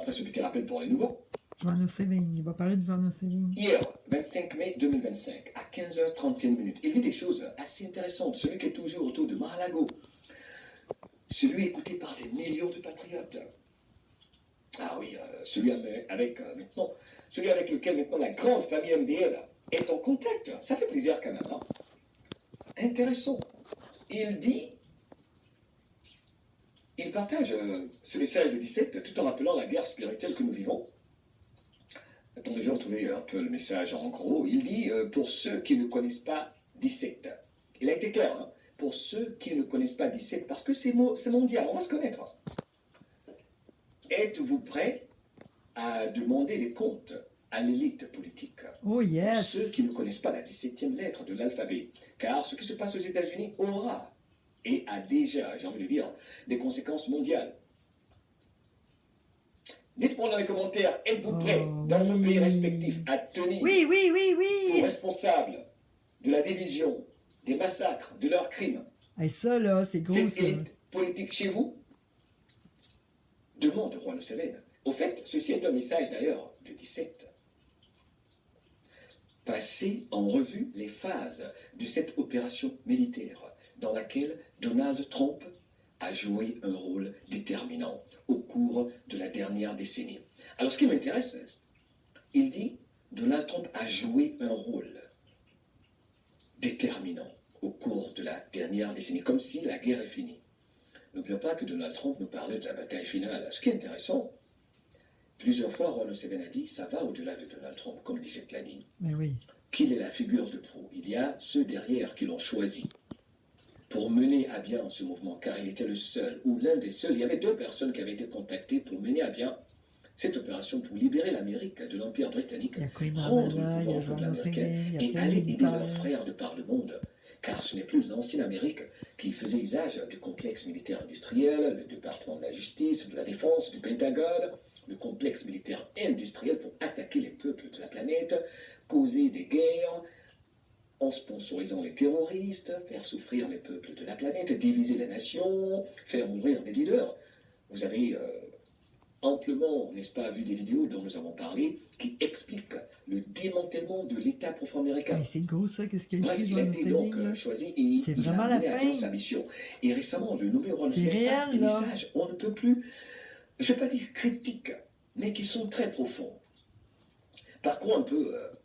après ce petit rappel pour les nouveaux. Joanna Sevigny, il va parler de Joanna Sevigny. Hier, 25 mai 2025, à 15h31, il dit des choses assez intéressantes. Celui qui est toujours autour de Mar-a-Lago, celui écouté par des millions de patriotes. Ah oui, celui avec lequel maintenant la grande famille MDL est en contact. Ça fait plaisir quand même. Hein? Intéressant. Il partage ce message de 17 tout en rappelant la guerre spirituelle que nous vivons. Attendez, j'ai retrouvé un peu le message en gros. Il dit, pour ceux qui ne connaissent pas 17, il a été clair, hein, pour ceux qui ne connaissent pas 17, parce que c'est mondial, on va se connaître. Êtes-vous prêts à demander des comptes à l'élite politique? Oh yes! Pour ceux qui ne connaissent pas la 17e lettre de l'alphabet, car ce qui se passe aux États-Unis aura et a déjà, j'ai envie de dire, des conséquences mondiales. Dites-moi dans les commentaires, êtes-vous prêts dans vos pays respectifs à tenir pour responsables de la division, des massacres, de leurs crimes? Et ça, là, c'est gros, cette ça. élite politique chez vous? Demande Roi Museveni. Au fait, ceci est un message d'ailleurs de 17. Passez en revue les phases de cette opération militaire dans laquelle Donald Trump a joué un rôle déterminant au cours de la dernière décennie. Alors ce qui m'intéresse, il dit Donald Trump a joué un rôle déterminant au cours de la dernière décennie, comme si la guerre est finie. N'oublions pas que Donald Trump nous parlait de la bataille finale. Ce qui est intéressant, plusieurs fois Ron Museveni a dit ça va au-delà de Donald Trump, comme dit cette l'a dit. Mais oui. Qu'il est la figure de proue. Il y a ceux derrière qui l'ont choisi pour mener à bien ce mouvement, car il était le seul, ou l'un des seuls. Il y avait 2 personnes qui avaient été contactées pour mener à bien cette opération, pour libérer l'Amérique de l'Empire britannique, rendre le pouvoir aux peuples américains et aller aider leurs frères de par le monde. Car ce n'est plus l'ancienne Amérique qui faisait usage du complexe militaire industriel, le département de la justice, de la défense, du Pentagone, le complexe militaire industriel pour attaquer les peuples de la planète, causer des guerres, en sponsorisant les terroristes, faire souffrir les peuples de la planète, diviser les nations, faire mourir des leaders. Vous avez amplement, n'est-ce pas, vu des vidéos dont nous avons parlé, qui expliquent le démantèlement de l'État profond américain. Hey, c'est gros ça, qu'est-ce qu'il a écrit, Bref, il a été donc choisi et il a mené à bien sa mission. Et récemment, le nouveau roi passe des messages, on ne peut plus, je ne vais pas dire critiques, mais qui sont très profonds. Parcours un peu